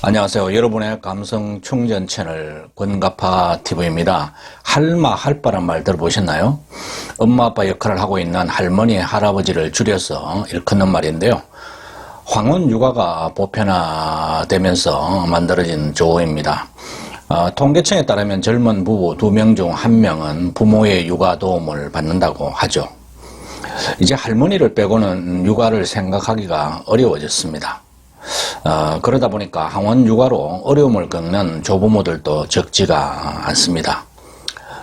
안녕하세요. 여러분의 감성 충전 채널 권가파 TV입니다. 할마 할바란 말 들어보셨나요? 엄마 아빠 역할을 하고 있는 할머니 할아버지를 줄여서 일컫는 말인데요. 황혼 육아가 보편화되면서 만들어진 조어입니다. 통계청에 따르면 젊은 부부 2명 중 1명은 부모의 육아 도움을 받는다고 하죠. 이제 할머니를 빼고는 육아를 생각하기가 어려워졌습니다. 그러다 보니까 항원 육아로 어려움을 겪는 조부모들도 적지가 않습니다.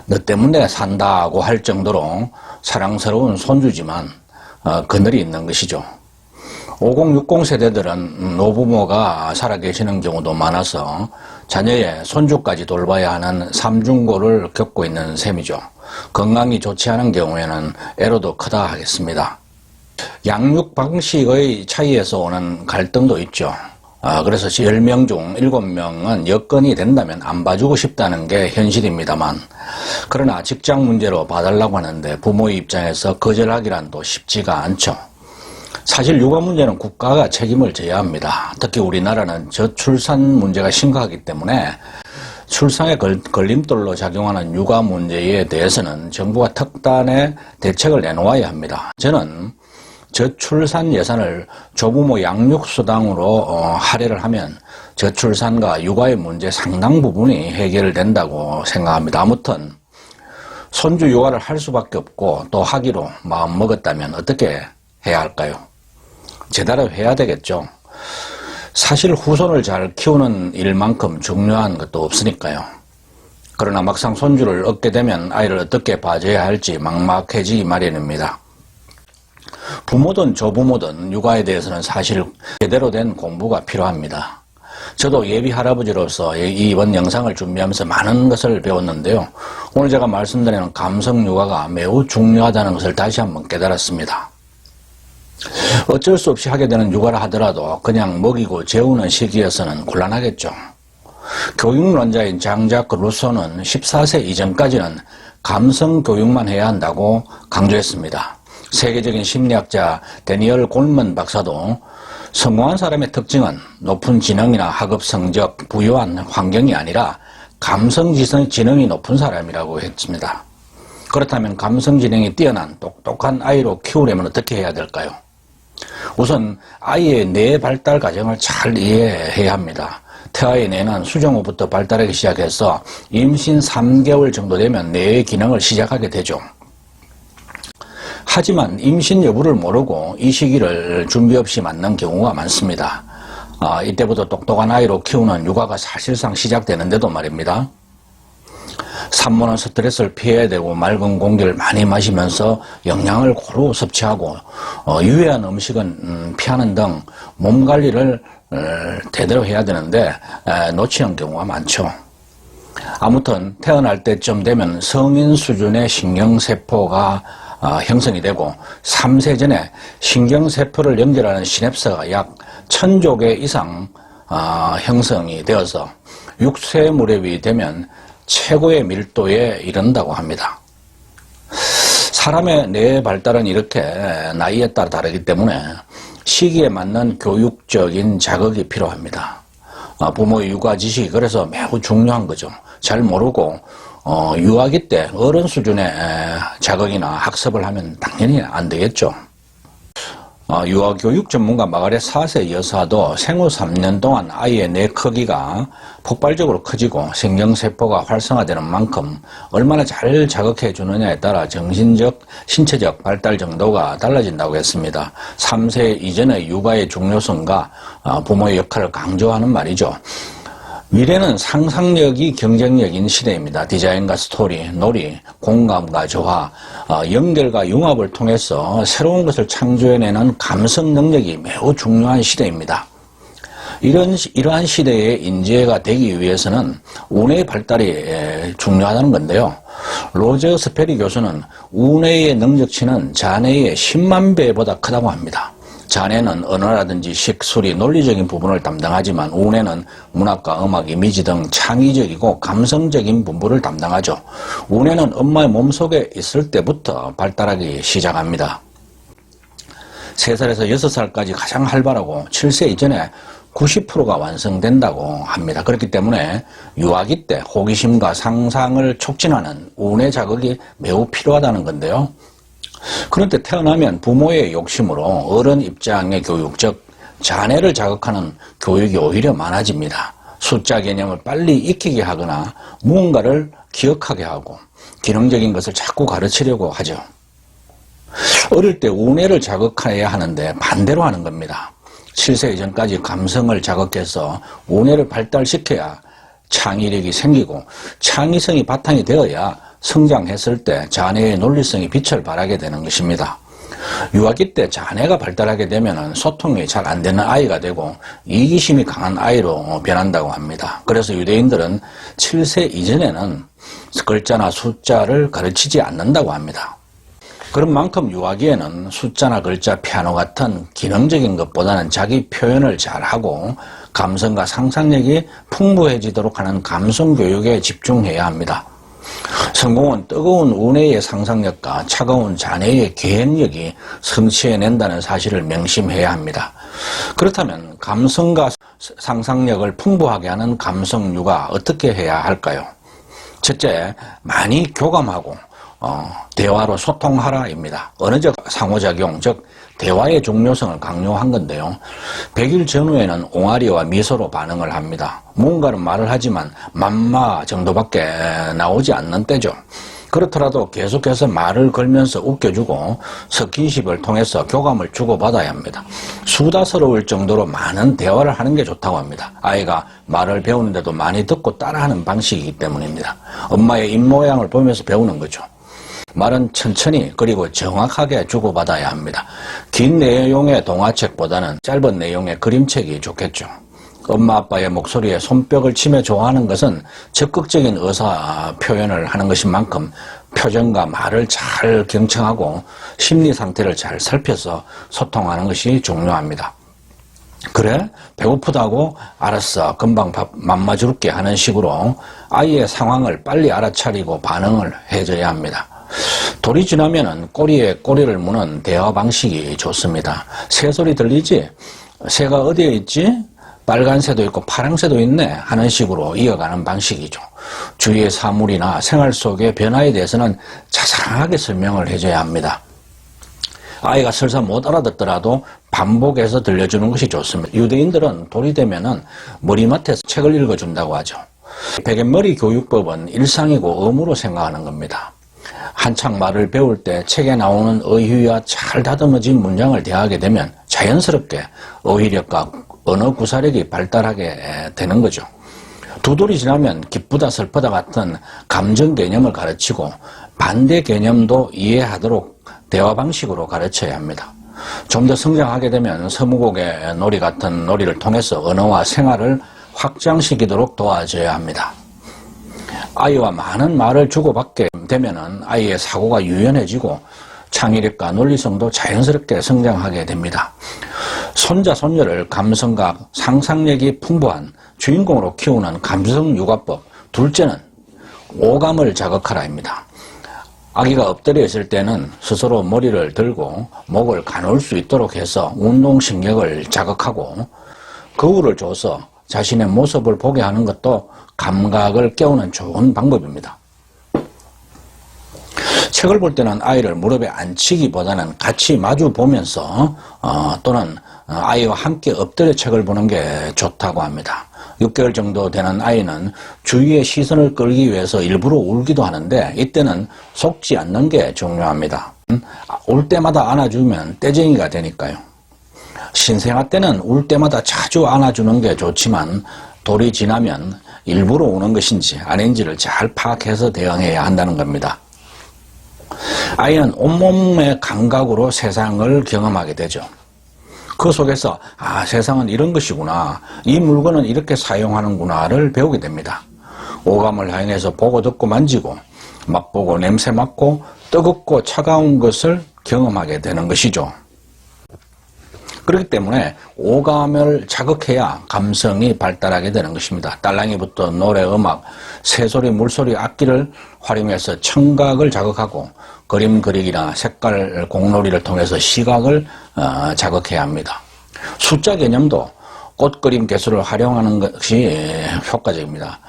너 때문에 산다고 할 정도로 사랑스러운 손주지만 그늘이 있는 것이죠. 5060 세대들은 노부모가 살아계시는 경우도 많아서 자녀의 손주까지 돌봐야 하는 삼중고를 겪고 있는 셈이죠. 건강이 좋지 않은 경우에는 애로도 크다 하겠습니다. 양육 방식의 차이에서 오는 갈등도 있죠. 그래서 10명 중 7명은 여건이 된다면 안 봐주고 싶다는 게 현실입니다만, 그러나 직장 문제로 봐달라고 하는데 부모의 입장에서 거절하기란 또 쉽지가 않죠. 사실 육아 문제는 국가가 책임을 져야 합니다. 특히 우리나라는 저출산 문제가 심각하기 때문에 출산의 걸림돌로 작용하는 육아 문제에 대해서는 정부가 특단의 대책을 내놓아야 합니다. 저는 저출산 예산을 조부모 양육수당으로 할애를 하면 저출산과 육아의 문제 상당 부분이 해결된다고 생각합니다. 아무튼 손주 육아를 할 수밖에 없고 또 하기로 마음먹었다면 어떻게 해야 할까요? 제대로 해야 되겠죠. 사실 후손을 잘 키우는 일만큼 중요한 것도 없으니까요. 그러나 막상 손주를 얻게 되면 아이를 어떻게 봐줘야 할지 막막해지기 마련입니다. 부모든 조부모든 육아에 대해서는 사실 제대로 된 공부가 필요합니다. 저도 예비 할아버지로서 이번 영상을 준비하면서 많은 것을 배웠는데요. 오늘 제가 말씀드리는 감성 육아가 매우 중요하다는 것을 다시 한번 깨달았습니다. 어쩔 수 없이 하게 되는 육아를 하더라도 그냥 먹이고 재우는 시기에서는 곤란하겠죠. 교육론자인 장자크 루소는 14세 이전까지는 감성 교육만 해야 한다고 강조했습니다. 세계적인 심리학자 데니얼 골먼 박사도 성공한 사람의 특징은 높은 지능이나 학업 성적, 부유한 환경이 아니라 감성 지능이 높은 사람이라고 했습니다. 그렇다면 감성 지능이 뛰어난 똑똑한 아이로 키우려면 어떻게 해야 될까요? 우선 아이의 뇌 발달 과정을 잘 이해해야 합니다. 태아의 뇌는 수정 후부터 발달하기 시작해서 임신 3개월 정도 되면 뇌의 기능을 시작하게 되죠. 하지만 임신 여부를 모르고 이 시기를 준비 없이 맞는 경우가 많습니다. 이때부터 똑똑한 아이로 키우는 육아가 사실상 시작되는데도 말입니다. 산모는 스트레스를 피해야 되고 맑은 공기를 많이 마시면서 영양을 고루 섭취하고 유해한 음식은 피하는 등 몸 관리를 제대로 해야 되는데 놓치는 경우가 많죠. 아무튼 태어날 때쯤 되면 성인 수준의 신경세포가 형성이 되고 3세 전에 신경세포를 연결하는 시냅스가 약 1000조 개 이상 형성이 되어서 6세 무렵이 되면 최고의 밀도에 이른다고 합니다. 사람의 뇌 발달은 이렇게 나이에 따라 다르기 때문에 시기에 맞는 교육적인 자극이 필요합니다. 부모의 육아 지식이 그래서 매우 중요한 거죠. 잘 모르고 유아기 때 어른 수준의 자극이나 학습을 하면 당연히 안 되겠죠. 유아교육 전문가 마가렛 4세 여사도 생후 3년 동안 아이의 뇌 크기가 폭발적으로 커지고 신경세포가 활성화되는 만큼 얼마나 잘 자극해 주느냐에 따라 정신적, 신체적 발달 정도가 달라진다고 했습니다. 3세 이전의 육아의 중요성과 부모의 역할을 강조하는 말이죠. 미래는 상상력이 경쟁력인 시대입니다. 디자인과 스토리, 놀이, 공감과 조화, 연결과 융합을 통해서 새로운 것을 창조해내는 감성 능력이 매우 중요한 시대입니다. 이러한 시대의 인재가 되기 위해서는 우뇌의 발달이 중요하다는 건데요. 로저 스페리 교수는 우뇌의 능력치는 자뇌의 10만 배보다 크다고 합니다. 자뇌는 언어라든지 식수리, 논리적인 부분을 담당하지만 우뇌는 문학과 음악, 이미지 등 창의적이고 감성적인 분부를 담당하죠. 우뇌는 엄마의 몸속에 있을 때부터 발달하기 시작합니다. 3살에서 6살까지 가장 활발하고 7세 이전에 90%가 완성된다고 합니다. 그렇기 때문에 유아기 때 호기심과 상상을 촉진하는 우뇌 자극이 매우 필요하다는 건데요. 그런데 태어나면 부모의 욕심으로 어른 입장의 교육, 즉 자뇌를 자극하는 교육이 오히려 많아집니다. 숫자 개념을 빨리 익히게 하거나 무언가를 기억하게 하고 기능적인 것을 자꾸 가르치려고 하죠. 어릴 때 우뇌를 자극해야 하는데 반대로 하는 겁니다. 7세 이전까지 감성을 자극해서 우뇌를 발달시켜야 창의력이 생기고 창의성이 바탕이 되어야 성장했을 때 자뇌의 논리성이 빛을 발하게 되는 것입니다. 유아기 때 자뇌가 발달하게 되면 소통이 잘 안 되는 아이가 되고 이기심이 강한 아이로 변한다고 합니다. 그래서 유대인들은 7세 이전에는 글자나 숫자를 가르치지 않는다고 합니다. 그런 만큼 유아기에는 숫자나 글자, 피아노 같은 기능적인 것보다는 자기 표현을 잘하고 감성과 상상력이 풍부해지도록 하는 감성교육에 집중해야 합니다. 성공은 뜨거운 우뇌의 상상력과 차가운 자뇌의 계획력이 성취해낸다는 사실을 명심해야 합니다. 그렇다면 감성과 상상력을 풍부하게 하는 감성유가 어떻게 해야 할까요? 첫째, 많이 교감하고 대화로 소통하라입니다. 언어적 상호작용, 즉 대화의 중요성을 강조한 건데요. 100일 전후에는 옹알이와 미소로 반응을 합니다. 뭔가는 말을 하지만 맘마 정도밖에 나오지 않는 때죠. 그렇더라도 계속해서 말을 걸면서 웃겨주고 스킨십을 통해서 교감을 주고받아야 합니다. 수다스러울 정도로 많은 대화를 하는 게 좋다고 합니다. 아이가 말을 배우는데도 많이 듣고 따라하는 방식이기 때문입니다. 엄마의 입모양을 보면서 배우는 거죠. 말은 천천히 그리고 정확하게 주고받아야 합니다. 긴 내용의 동화책보다는 짧은 내용의 그림책이 좋겠죠. 엄마 아빠의 목소리에 손뼉을 치며 좋아하는 것은 적극적인 의사 표현을 하는 것인 만큼 표정과 말을 잘 경청하고 심리 상태를 잘 살펴서 소통하는 것이 중요합니다. 그래? 배고프다고? 알았어. 금방 밥 맘마 줄게 하는 식으로 아이의 상황을 빨리 알아차리고 반응을 해줘야 합니다. 돌이 지나면은 꼬리에 꼬리를 무는 대화 방식이 좋습니다. 새소리 들리지? 새가 어디에 있지? 빨간 새도 있고 파란 새도 있네 하는 식으로 이어가는 방식이죠. 주위의 사물이나 생활 속의 변화에 대해서는 자세하게 설명을 해줘야 합니다. 아이가 설사 못 알아듣더라도 반복해서 들려주는 것이 좋습니다. 유대인들은 돌이 되면은 머리맡에서 책을 읽어준다고 하죠. 베갯머리 교육법은 일상이고 의무로 생각하는 겁니다. 한창 말을 배울 때 책에 나오는 어휘와 잘 다듬어진 문장을 대하게 되면 자연스럽게 어휘력과 언어 구사력이 발달하게 되는 거죠. 두 돌이 지나면 기쁘다 슬프다 같은 감정 개념을 가르치고 반대 개념도 이해하도록 대화 방식으로 가르쳐야 합니다. 좀 더 성장하게 되면 서무곡의 놀이 같은 놀이를 통해서 언어와 생활을 확장시키도록 도와줘야 합니다. 아이와 많은 말을 주고받게 되면 아이의 사고가 유연해지고 창의력과 논리성도 자연스럽게 성장하게 됩니다. 손자, 손녀를 감성과 상상력이 풍부한 주인공으로 키우는 감성육아법. 둘째는 오감을 자극하라입니다. 아기가 엎드려 있을 때는 스스로 머리를 들고 목을 가눌 수 있도록 해서 운동신경을 자극하고 거울을 줘서 자신의 모습을 보게 하는 것도 감각을 깨우는 좋은 방법입니다. 책을 볼 때는 아이를 무릎에 앉히기보다는 같이 마주 보면서 또는 아이와 함께 엎드려 책을 보는 게 좋다고 합니다. 6개월 정도 되는 아이는 주위의 시선을 끌기 위해서 일부러 울기도 하는데 이때는 속지 않는 게 중요합니다. 울 때마다 안아주면 떼쟁이가 되니까요. 신생아 때는 울 때마다 자주 안아주는 게 좋지만 돌이 지나면 일부러 우는 것인지 아닌지를 잘 파악해서 대응해야 한다는 겁니다. 아이는 온몸의 감각으로 세상을 경험하게 되죠. 그 속에서 세상은 이런 것이구나, 이 물건은 이렇게 사용하는구나를 배우게 됩니다. 오감을 사용해서 보고 듣고 만지고 맛보고 냄새 맡고 뜨겁고 차가운 것을 경험하게 되는 것이죠. 그렇기 때문에 오감을 자극해야 감성이 발달하게 되는 것입니다. 딸랑이부터 노래, 음악, 새소리, 물소리, 악기를 활용해서 청각을 자극하고 그림 그리기나 색깔 공놀이를 통해서 시각을 자극해야 합니다. 숫자 개념도 꽃그림 개수를 활용하는 것이 효과적입니다.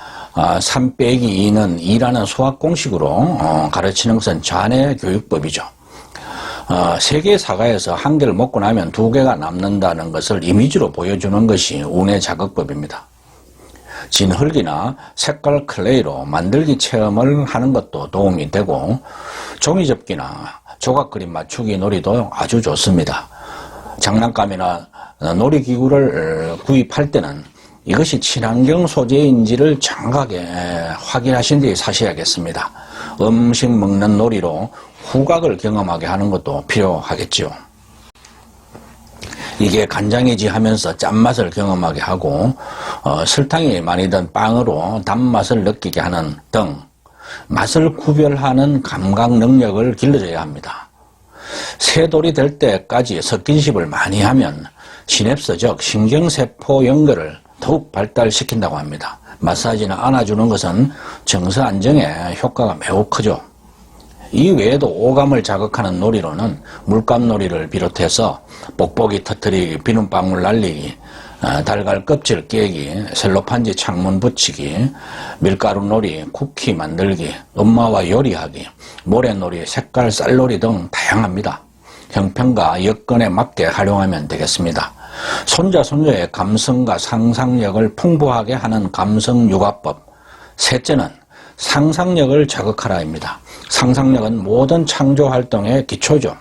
3 빼기 2는 2라는 수학 공식으로 가르치는 것은 좌뇌 교육법이죠. 3개의 사과에서 1개를 먹고 나면 2개가 남는다는 것을 이미지로 보여주는 것이 우뇌 자극법입니다. 진흙이나 색깔 클레이로 만들기 체험을 하는 것도 도움이 되고, 종이접기나 조각 그림 맞추기 놀이도 아주 좋습니다. 장난감이나 놀이기구를 구입할 때는 이것이 친환경 소재인지를 정확하게 확인하신 뒤에 사셔야겠습니다. 음식 먹는 놀이로 후각을 경험하게 하는 것도 필요하겠죠. 이게 간장이지 하면서 짠맛을 경험하게 하고, 설탕이 많이 든 빵으로 단맛을 느끼게 하는 등 맛을 구별하는 감각 능력을 길러줘야 합니다. 새돌이 될 때까지 스킨십을 많이 하면 시냅스, 즉 신경세포 연결을 더욱 발달시킨다고 합니다. 마사지나 안아주는 것은 정서 안정에 효과가 매우 크죠. 이 외에도 오감을 자극하는 놀이로는 물감놀이를 비롯해서 뽁뽁이 터뜨리기, 비눗방울 날리기, 달걀 껍질 깨기, 셀로판지 창문 붙이기, 밀가루놀이, 쿠키 만들기, 엄마와 요리하기, 모래놀이, 색깔 쌀놀이 등 다양합니다. 형편과 여건에 맞게 활용하면 되겠습니다. 손자, 손녀의 감성과 상상력을 풍부하게 하는 감성육아법. 셋째는 상상력을 자극하라입니다. 상상력은 모든 창조활동의 기초죠.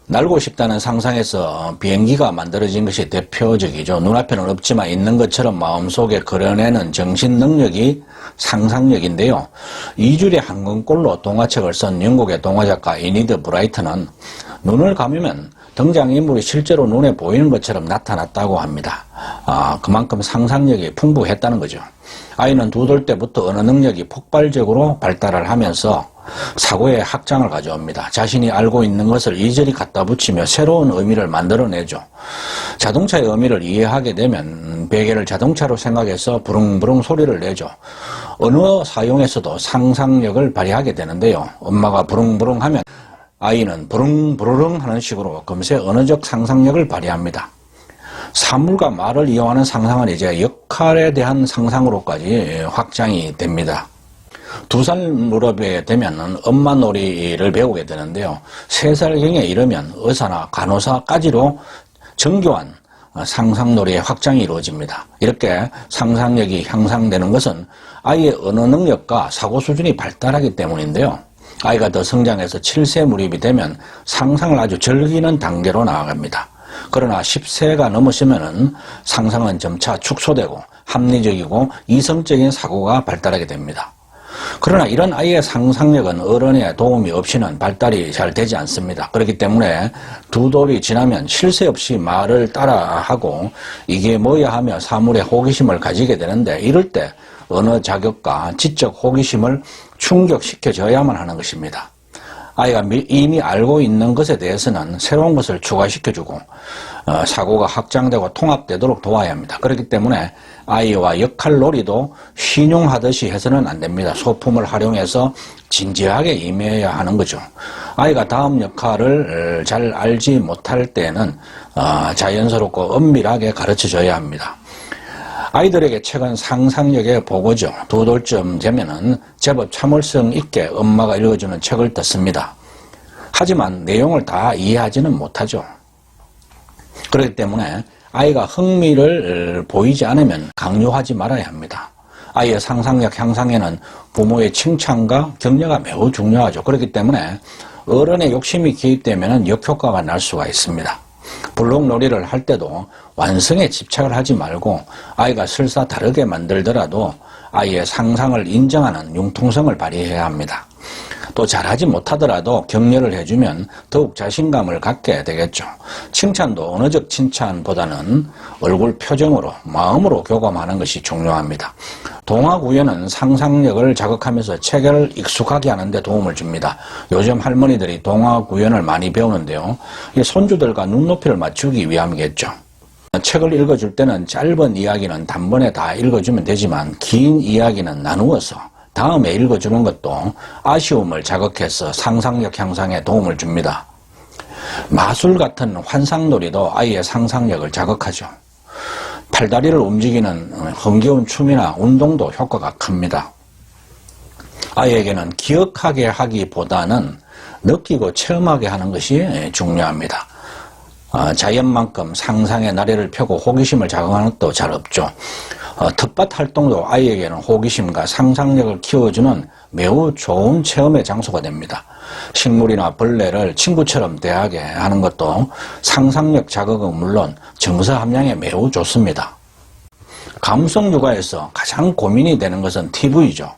날고 싶다는 상상에서 비행기가 만들어진 것이 대표적이죠. 눈앞에는 없지만 있는 것처럼 마음속에 그려내는 정신능력이 상상력인데요. 2줄에 한 권꼴로 동화책을 쓴 영국의 동화작가 이니드 브라이트는 눈을 감으면 등장인물이 실제로 눈에 보이는 것처럼 나타났다고 합니다. 그만큼 상상력이 풍부했다는 거죠. 아이는 2돌 때부터 언어 능력이 폭발적으로 발달을 하면서 사고의 확장을 가져옵니다. 자신이 알고 있는 것을 이리저리 갖다 붙이며 새로운 의미를 만들어내죠. 자동차의 의미를 이해하게 되면 베개를 자동차로 생각해서 부릉부릉 소리를 내죠. 언어 사용에서도 상상력을 발휘하게 되는데요. 엄마가 부릉부릉 하면 아이는 부릉부릉 하는 식으로 금세 언어적 상상력을 발휘합니다. 사물과 말을 이용하는 상상은 이제 역할에 대한 상상으로까지 확장이 됩니다. 2살 무렵에 되면 엄마 놀이를 배우게 되는데요. 3살경에 이르면 의사나 간호사까지로 정교한 상상놀이의 확장이 이루어집니다. 이렇게 상상력이 향상되는 것은 아이의 언어 능력과 사고 수준이 발달하기 때문인데요. 아이가 더 성장해서 7세 무렵이 되면 상상을 아주 즐기는 단계로 나아갑니다. 그러나 10세가 넘으시면은 상상은 점차 축소되고 합리적이고 이성적인 사고가 발달하게 됩니다. 그러나 이런 아이의 상상력은 어른의 도움이 없이는 발달이 잘 되지 않습니다. 그렇기 때문에 2돌이 지나면 쉴 새 없이 말을 따라하고 이게 뭐야 하며 사물에 호기심을 가지게 되는데, 이럴 때 언어 자격과 지적 호기심을 충족시켜줘야만 하는 것입니다. 아이가 이미 알고 있는 것에 대해서는 새로운 것을 추가시켜주고 사고가 확장되고 통합되도록 도와야 합니다. 그렇기 때문에 아이와 역할놀이도 신용하듯이 해서는 안 됩니다. 소품을 활용해서 진지하게 임해야 하는 거죠. 아이가 다음 역할을 잘 알지 못할 때는 자연스럽고 엄밀하게 가르쳐줘야 합니다. 아이들에게 책은 상상력의 보고죠. 2돌쯤 되면은 제법 참을성 있게 엄마가 읽어주는 책을 듣습니다. 하지만 내용을 다 이해하지는 못하죠. 그렇기 때문에 아이가 흥미를 보이지 않으면 강요하지 말아야 합니다. 아이의 상상력 향상에는 부모의 칭찬과 격려가 매우 중요하죠. 그렇기 때문에 어른의 욕심이 개입되면 역효과가 날 수가 있습니다. 블록놀이를 할 때도 완성에 집착을 하지 말고 아이가 설사 다르게 만들더라도 아이의 상상을 인정하는 융통성을 발휘해야 합니다. 또 잘하지 못하더라도 격려를 해주면 더욱 자신감을 갖게 되겠죠. 칭찬도 언어적 칭찬보다는 얼굴 표정으로, 마음으로 교감하는 것이 중요합니다. 동화 구연은 상상력을 자극하면서 체계를 익숙하게 하는 데 도움을 줍니다. 요즘 할머니들이 동화 구연을 많이 배우는데요. 손주들과 눈높이를 맞추기 위함이겠죠. 책을 읽어줄 때는 짧은 이야기는 단번에 다 읽어주면 되지만 긴 이야기는 나누어서 다음에 읽어주는 것도 아쉬움을 자극해서 상상력 향상에 도움을 줍니다. 마술 같은 환상놀이도 아이의 상상력을 자극하죠. 팔다리를 움직이는 흥겨운 춤이나 운동도 효과가 큽니다. 아이에게는 기억하게 하기보다는 느끼고 체험하게 하는 것이 중요합니다. 자연만큼 상상의 나래를 펴고 호기심을 자극하는 것도 잘 없죠. 텃밭 활동도 아이에게는 호기심과 상상력을 키워주는 매우 좋은 체험의 장소가 됩니다. 식물이나 벌레를 친구처럼 대하게 하는 것도 상상력 자극은 물론 정서 함량에 매우 좋습니다. 감성 육아에서 가장 고민이 되는 것은 TV죠.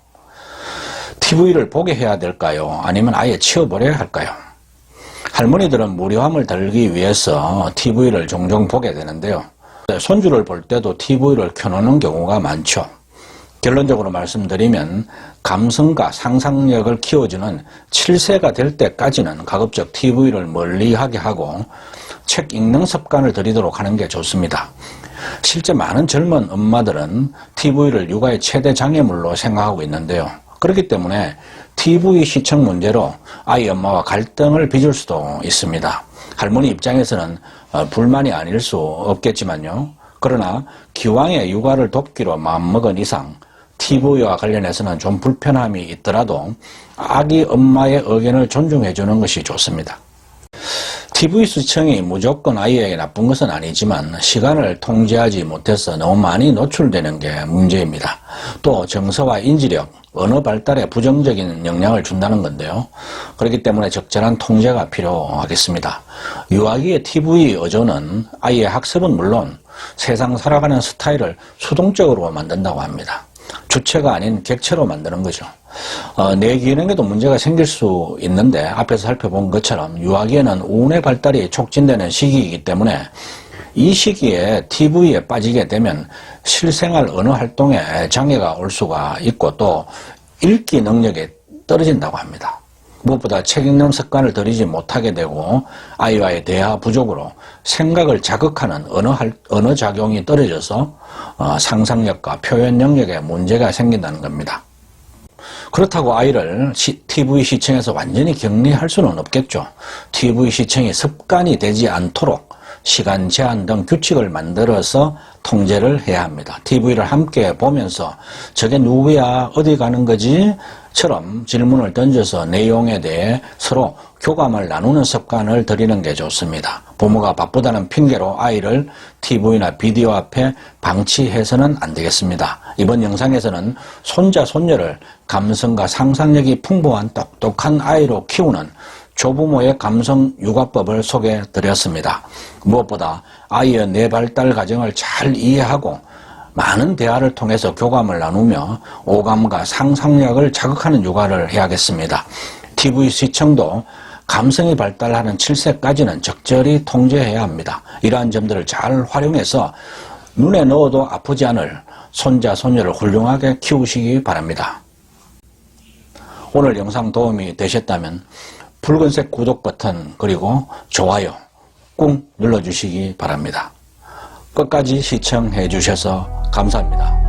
TV를 보게 해야 될까요? 아니면 아예 치워버려야 할까요? 할머니들은 무료함을 덜기 위해서 TV를 종종 보게 되는데요. 손주를 볼 때도 TV를 켜놓는 경우가 많죠. 결론적으로 말씀드리면 감성과 상상력을 키워주는 7세가 될 때까지는 가급적 TV를 멀리하게 하고 책 읽는 습관을 들이도록 하는 게 좋습니다. 실제 많은 젊은 엄마들은 TV를 육아의 최대 장애물로 생각하고 있는데요. 그렇기 때문에 TV 시청 문제로 아이 엄마와 갈등을 빚을 수도 있습니다. 할머니 입장에서는 불만이 아닐 수 없겠지만요. 그러나 기왕에 육아를 돕기로 마음먹은 이상 TV와 관련해서는 좀 불편함이 있더라도 아기 엄마의 의견을 존중해 주는 것이 좋습니다. TV 시청이 무조건 아이에게 나쁜 것은 아니지만 시간을 통제하지 못해서 너무 많이 노출되는 게 문제입니다. 또 정서와 인지력, 언어 발달에 부정적인 영향을 준다는 건데요. 그렇기 때문에 적절한 통제가 필요하겠습니다. 유아기의 TV 의존은 아이의 학습은 물론 세상 살아가는 스타일을 수동적으로 만든다고 합니다. 주체가 아닌 객체로 만드는 거죠. 뇌 기능에도 문제가 생길 수 있는데 앞에서 살펴본 것처럼 유아기에는 우뇌 발달이 촉진되는 시기이기 때문에 이 시기에 TV에 빠지게 되면 실생활 언어 활동에 장애가 올 수가 있고 또 읽기 능력이 떨어진다고 합니다. 무엇보다 책 읽는 습관을 들이지 못하게 되고 아이와의 대화 부족으로 생각을 자극하는 언어 작용이 떨어져서 상상력과 표현 능력에 문제가 생긴다는 겁니다. 그렇다고 아이를 TV 시청에서 완전히 격리할 수는 없겠죠. TV 시청이 습관이 되지 않도록 시간 제한 등 규칙을 만들어서 통제를 해야 합니다. TV를 함께 보면서 저게 누구야? 어디 가는 거지? 처럼 질문을 던져서 내용에 대해 서로 교감을 나누는 습관을 들이는 게 좋습니다. 부모가 바쁘다는 핑계로 아이를 TV나 비디오 앞에 방치해서는 안 되겠습니다. 이번 영상에서는 손자, 손녀를 감성과 상상력이 풍부한 똑똑한 아이로 키우는 조부모의 감성 육아법을 소개해 드렸습니다. 무엇보다 아이의 뇌발달 과정을 잘 이해하고 많은 대화를 통해서 교감을 나누며 오감과 상상력을 자극하는 육아를 해야겠습니다. TV 시청도 감성이 발달하는 7세까지는 적절히 통제해야 합니다. 이러한 점들을 잘 활용해서 눈에 넣어도 아프지 않을 손자, 손녀를 훌륭하게 키우시기 바랍니다. 오늘 영상 도움이 되셨다면 붉은색 구독 버튼 그리고 좋아요 꾹 눌러주시기 바랍니다. 끝까지 시청해 주셔서 감사합니다.